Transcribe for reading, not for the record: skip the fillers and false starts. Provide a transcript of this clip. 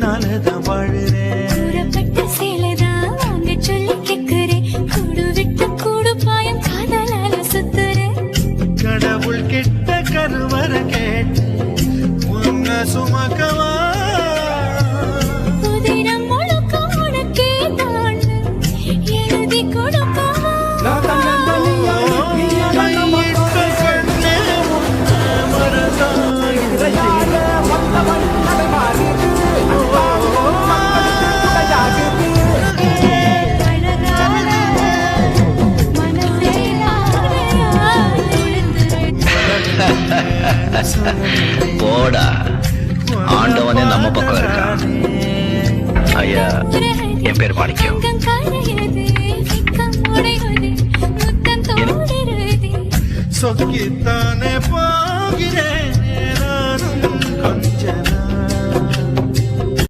உன்னாலதான் வாழுறேன். கூறப்பட்ட சேலைதான் வாங்க சொல்லி கேட்கிறேன். கூடு விட்டு கூடு பாயம் காதலால சுத்துறேன். கடவுள் கிட்ட கருவற கேட்டு உன்ன சுமக்கவா புதினம் முழுக்க உனக்கே தான் எழுதி கொடுக்கவா. கையிட்ட கண்ணே உன்னை மறந்தாய். அழகான மனசே ஆடையாய் விழுந்துருச்சு. போடா, ஆண்டவனே நம்ம பக்கம் இருக்கான். ஐயா, என் பேர் மாணிக்கம். அங்கம் கரையுது, வெட்கம் உடையுது, முத்தம் தோன்றுது. சொக்கித்தானே போகிறேன்.